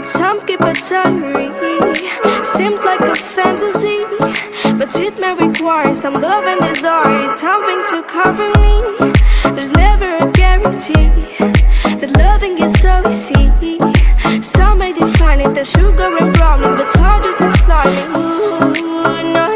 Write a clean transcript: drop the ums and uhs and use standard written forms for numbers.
Some keep a diary, seems like a fantasy, but it may require some love and desire, something to cover me. There's never a guarantee that loving is so easy. Some may define it as sugar and brownies, but it's hard just as slimy. Ooh, no,